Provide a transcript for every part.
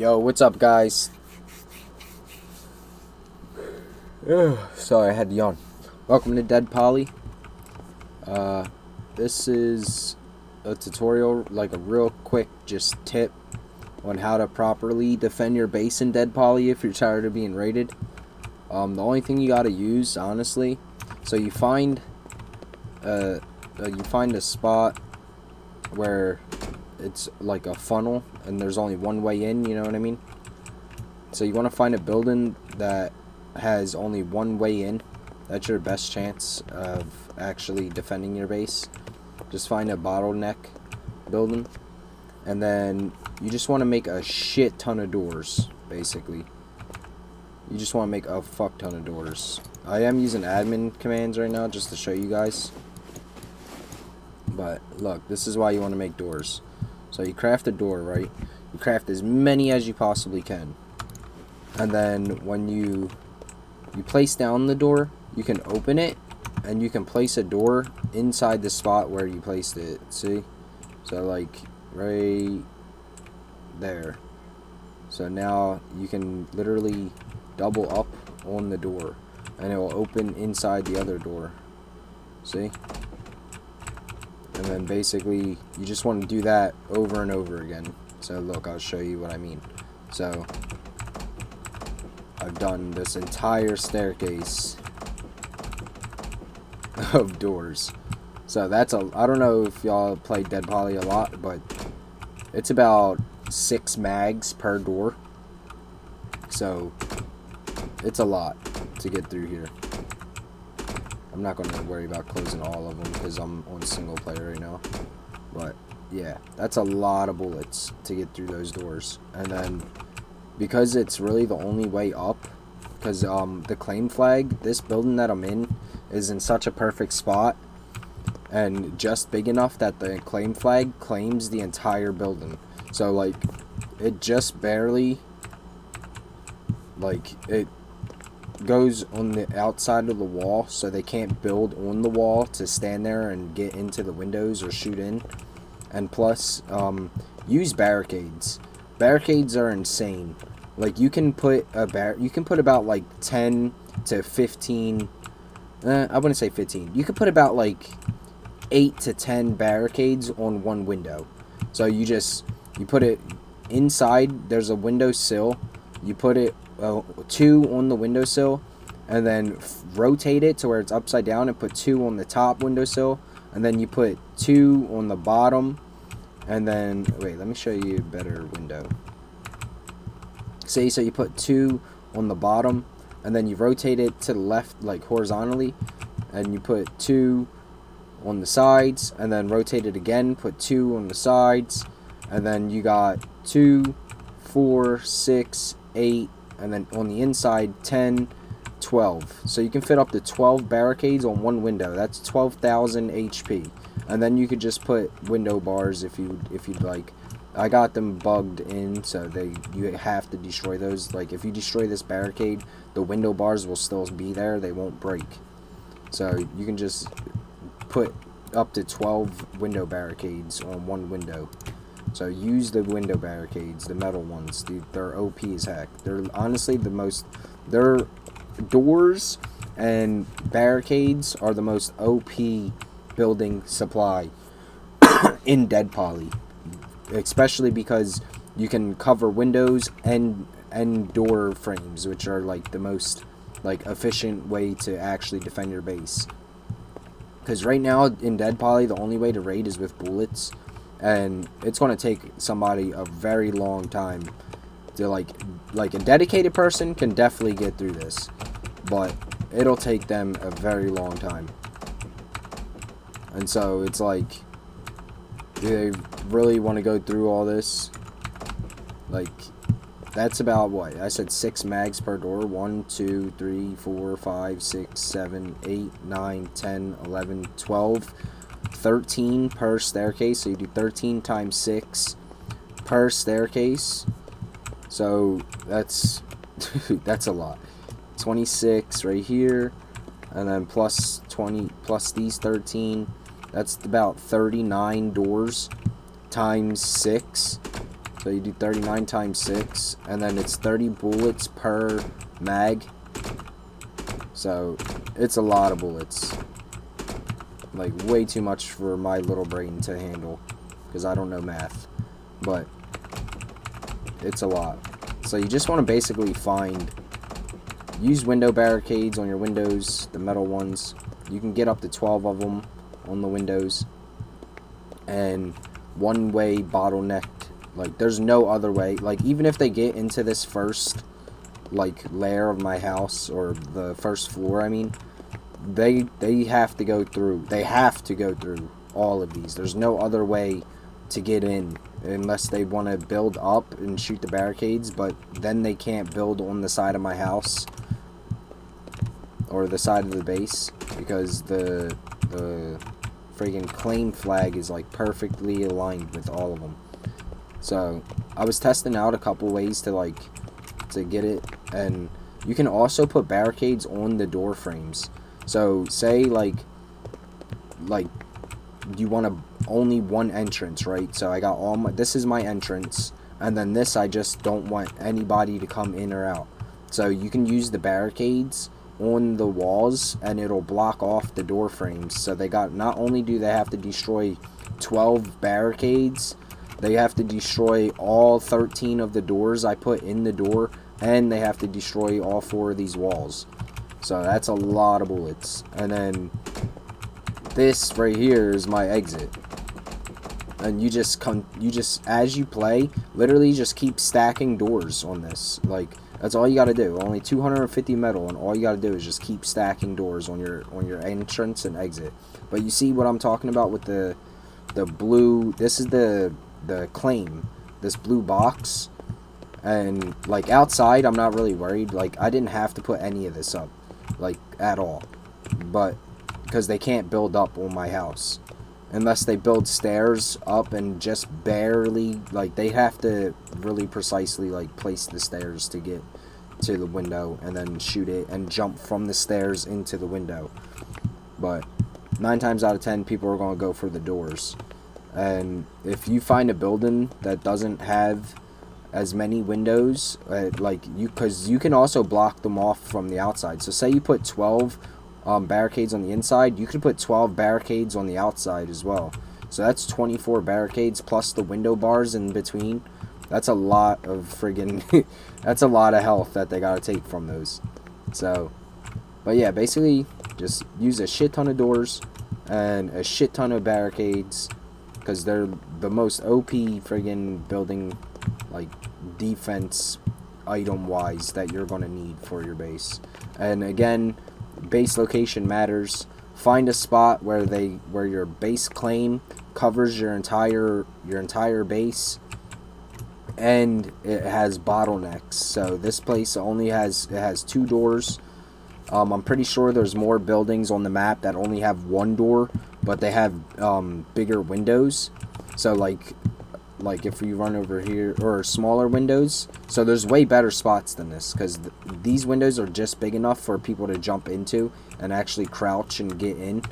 Yo, what's up, guys? Sorry, I had to yawn. Welcome to Deadpoly. This is a tutorial, like a real quick just tip on how to properly defend your base in Deadpoly if you're tired of being raided. The only thing you gotta use, honestly, so you find a spot where it's like a funnel and there's only one way in, you know what I mean? So you want to find a building that has only one way in. That's your best chance of actually defending your base. Just find a bottleneck building, and then you just want to make a shit ton of doors, basically. You just want to make a fuck ton of doors. I am using admin commands right now just to show you guys. But look, this is why you want to make doors. So you craft a door, right? You craft as many as you possibly can. And then when you place down the door, you can open it, and you can place a door inside the spot where you placed it. See? So like right there. So now you can literally double up on the door, and it will open inside the other door. See? And then basically you just want to do that over and over again. So look, I'll show you what I mean. So I've done this entire staircase of doors. So that's I don't know if y'all play Deadpoly a lot, but it's about 6 mags per door. So it's a lot to get through here. I'm not going to worry about closing all of them because I'm on single player right now. But yeah, that's a lot of bullets to get through those doors. And then because it's really the only way up, because the claim flag, this building that I'm in, is in such a perfect spot and just big enough that the claim flag claims the entire building. So like it just barely, like, it goes on the outside of the wall, so they can't build on the wall to stand there and get into the windows or shoot in. And plus, use barricades. Barricades are insane. Like you can put about like 10 to 15. I wouldn't say 15. You could put about like 8 to 10 barricades on one window. So you put it inside. There's a windowsill. You put it 2 on the windowsill, and then rotate it to where it's upside down and put 2 on the top windowsill, and then you put 2 on the bottom, and then wait, let me show you a better window. So you put 2 on the bottom, and then you rotate it to the left, like horizontally, and you put 2 on the sides, and then rotate it again, put 2 on the sides, and then you got 2, 4, 6, 8, and then on the inside 10, 12. So you can fit up to 12 barricades on one window. That's 12,000 HP. And then you could just put window bars if you'd like. I got them bugged in, so you have to destroy those. Like if you destroy this barricade, the window bars will still be there. They won't break. So you can just put up to 12 window barricades on one window. So use the window barricades, the metal ones. They're OP as heck. They're honestly their doors and barricades are the most OP building supply in Deadpoly. Especially because you can cover windows and door frames, which are like the most like efficient way to actually defend your base. Because right now in Deadpoly, the only way to raid is with bullets. And it's going to take somebody a very long time to like a dedicated person can definitely get through this, but it'll take them a very long time. And so it's like, do they really want to go through all this? Like, that's about what I said, 6 mags per door. 1, 2, 3, 4, 5, 6, 7, 8, 9, 10, 11, 12. 13 per staircase, so you do 13 times 6 per staircase. So that's that's a lot. 26 right here, and then plus 20 plus these 13. That's about 39 doors times 6. So you do 39 times 6, and then it's 30 bullets per mag. So it's a lot of bullets. Like, way too much for my little brain to handle, because I don't know math. But it's a lot. So you just want to basically use window barricades on your windows, the metal ones. You can get up to 12 of them on the windows. And one-way bottlenecked. Like, there's no other way. Like, even if they get into this first, like, layer of my house, or the first floor, I mean, they have to go through. They have to go through all of these. There's no other way to get in unless they want to build up and shoot the barricades, but then they can't build on the side of my house or the side of the base because the friggin' claim flag is like perfectly aligned with all of them. So I was testing out a couple ways to get it, and you can also put barricades on the door frames. So say like you want only one entrance, right? So I got this is my entrance, and then this I just don't want anybody to come in or out. So you can use the barricades on the walls, and it'll block off the door frames. So not only do they have to destroy 12 barricades, they have to destroy all 13 of the doors I put in the door, and they have to destroy all 4 of these walls. So that's a lot of bullets. And then this right here is my exit. And you just as you play, literally just keep stacking doors on this. Like, that's all you gotta do. Only 250 metal, and all you gotta do is just keep stacking doors on your entrance and exit. But you see what I'm talking about with the blue. This is the claim, this blue box. And like outside, I'm not really worried. Like, I didn't have to put any of this up, like, at all, but because they can't build up on my house unless they build stairs up, and just barely, like, they have to really precisely like place the stairs to get to the window and then shoot it and jump from the stairs into the window. But 9 times out of 10 people are going to go for the doors. And if you find a building that doesn't have as many windows, because you can also block them off from the outside. So say you put 12 barricades on the inside, you could put 12 barricades on the outside as well. So that's 24 barricades plus the window bars in between. That's a lot of friggin' that's a lot of health that they gotta take from those. So, but yeah, basically just use a shit ton of doors and a shit ton of barricades, because they're the most OP friggin' building, like, defense item wise that you're gonna need for your base. And again, base location matters. Find a spot where your base claim covers your entire base, and it has bottlenecks. So this place only has 2 doors. I'm pretty sure there's more buildings on the map that only have 1 door, but they have bigger windows. So like if we run over here, or smaller windows. So there's way better spots than this, because these windows are just big enough for people to jump into and actually crouch and get in.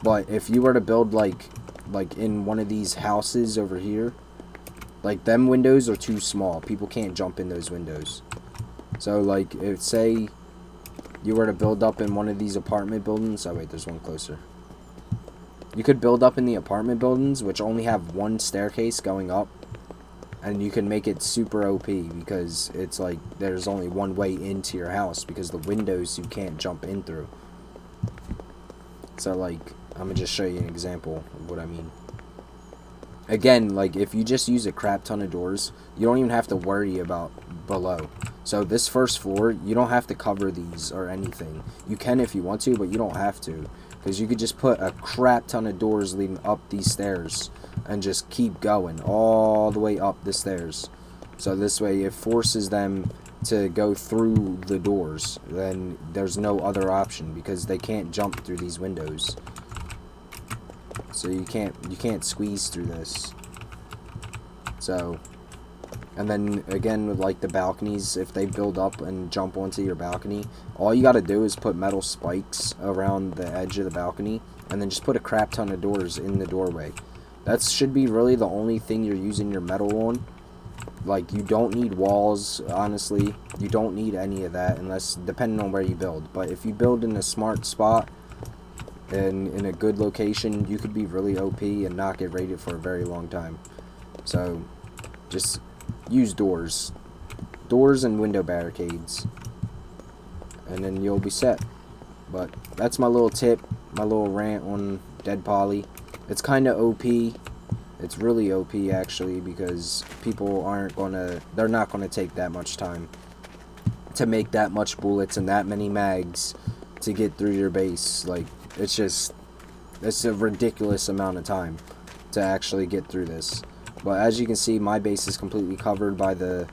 But if you were to build like in one of these houses over here, like, them windows are too small. People can't jump in those windows. So like, if say you were to build up in one of these apartment buildings, oh wait, there's one closer. You could build up in the apartment buildings, which only have 1 staircase going up, and you can make it super OP, because it's like there's only 1 way into your house, because the windows you can't jump in through. So like, I'm gonna just show you an example of what I mean. Again, like, if you just use a crap ton of doors, you don't even have to worry about below. So this first floor, you don't have to cover these or anything. You can if you want to, but you don't have to, because you could just put a crap ton of doors leading up these stairs and just keep going all the way up the stairs. So this way it forces them to go through the doors. Then there's no other option, because they can't jump through these windows. So you can't squeeze through this. So, and then again with like the balconies, if they build up and jump onto your balcony, all you gotta do is put metal spikes around the edge of the balcony, and then just put a crap ton of doors in the doorway. That should be really the only thing you're using your metal on. Like, you don't need walls, honestly. You don't need any of that unless, depending on where you build. But if you build in a smart spot and in a good location, you could be really OP and not get raided for a very long time. So, just use doors. Doors and window barricades. And then you'll be set. But that's my little tip, my little rant on Deadpoly. It's kind of OP. It's really OP, actually, because people they're not gonna take that much time to make that much bullets and that many mags to get through your base. Like, it's a ridiculous amount of time to actually get through this. But as you can see, my base is completely covered by the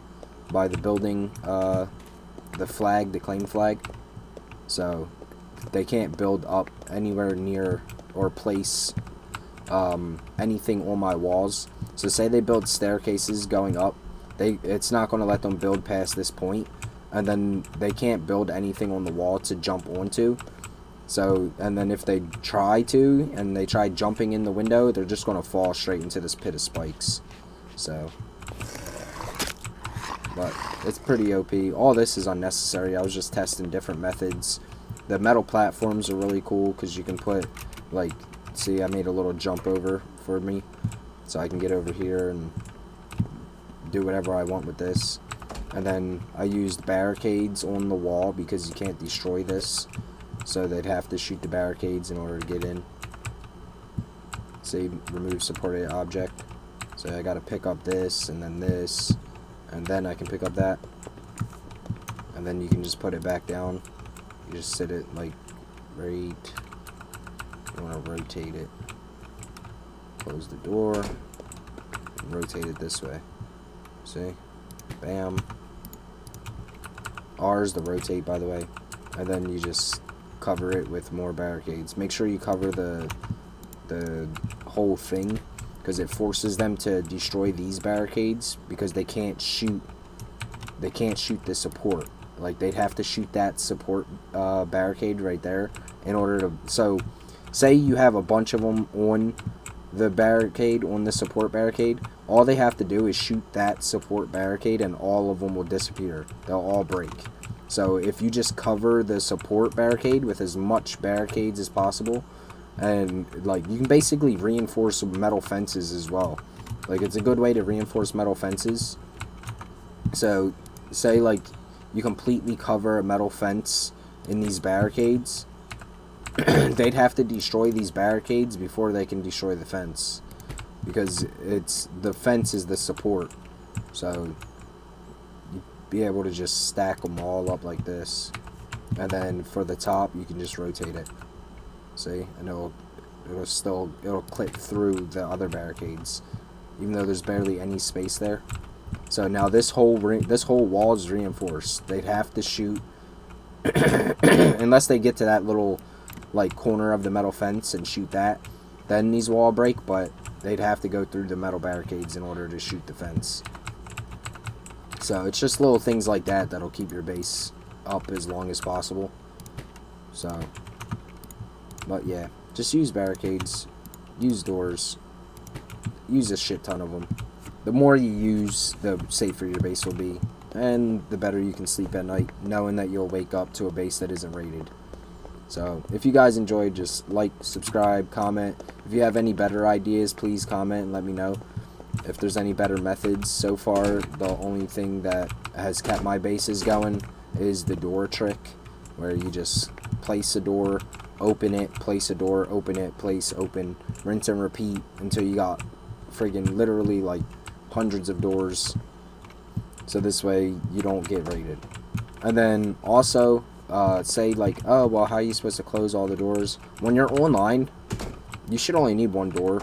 building, the flag, the claim flag. So they can't build up anywhere near or place anything on my walls. So say they build staircases going up, it's not going to let them build past this point, and then they can't build anything on the wall to jump onto. So, and then if they try to, and they try jumping in the window, they're just going to fall straight into this pit of spikes. So, but it's pretty OP. All this is unnecessary. I was just testing different methods. The metal platforms are really cool because you can put, like, see, I made a little jump over for me, so I can get over here and do whatever I want with this. And then I used barricades on the wall because you can't destroy this, so they'd have to shoot the barricades in order to get in. See, remove supported object. So I gotta pick up this, and then I can pick up that. And then you can just put it back down. You just sit it, like, right. You wanna rotate it. Close the door. And rotate it this way. See? Bam. R is the rotate, by the way. And then you just cover it with more barricades. Make sure you cover the whole thing, because it forces them to destroy these barricades, because they can't shoot the support. Like, they'd have to shoot that support barricade right there in order to. So say you have a bunch of them on the barricade, on the support barricade, all they have to do is shoot that support barricade and all of them will disappear. They'll all break. So if you just cover the support barricade with as much barricades as possible, and, like, you can basically reinforce metal fences as well. Like, it's a good way to reinforce metal fences. So say, like, you completely cover a metal fence in these barricades, they'd have to destroy these barricades before they can destroy the fence, because the fence is the support. So you'd be able to just stack them all up like this, and then for the top you can just rotate it. See, and it'll clip through the other barricades, even though there's barely any space there. So now this whole wall is reinforced. They'd have to shoot unless they get to that little, like, corner of the metal fence and shoot that, then these will all break, but they'd have to go through the metal barricades in order to shoot the fence. So it's just little things like that that'll keep your base up as long as possible. So, but yeah, just use barricades, use doors, use a shit ton of them. The more you use, the safer your base will be, and the better you can sleep at night, knowing that you'll wake up to a base that isn't raided. So, if you guys enjoyed, just like, subscribe, comment. If you have any better ideas, please comment and let me know. If there's any better methods. So far, the only thing that has kept my bases going is the door trick, where you just place a door, open it, place a door, open it, place, open, rinse and repeat until you got friggin' literally, like, hundreds of doors, so this way you don't get raided. And then also, say, like, oh, well, how are you supposed to close all the doors? When you're online, you should only need one door.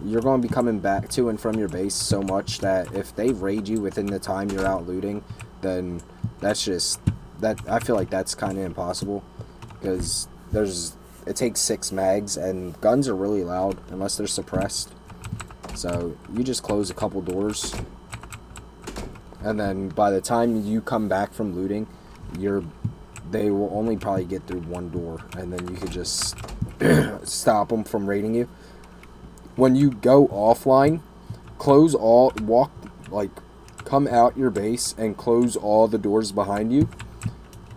You're going to be coming back to and from your base so much that if they raid you within the time you're out looting, then that's just, I feel like that's kind of impossible, because it takes 6 mags, and guns are really loud unless they're suppressed. So you just close a couple doors, and then by the time you come back from looting, they will only probably get through one door, and then you could just stop them from raiding you. When you go offline, close all come out your base and close all the doors behind you,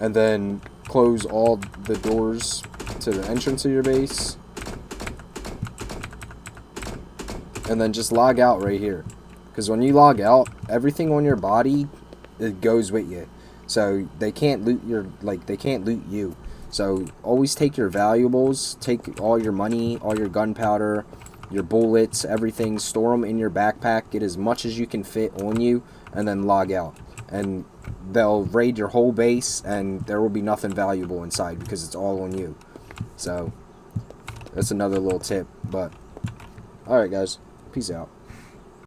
and then close all the doors to the entrance of your base, and then just log out right here. Because when you log out, everything on your body, it goes with you. So they can't loot they can't loot you. So always take your valuables, take all your money, all your gunpowder, your bullets, everything, store them in your backpack, get as much as you can fit on you, and then log out. And they'll raid your whole base, and there will be nothing valuable inside because it's all on you. So that's another little tip. But alright guys, peace out.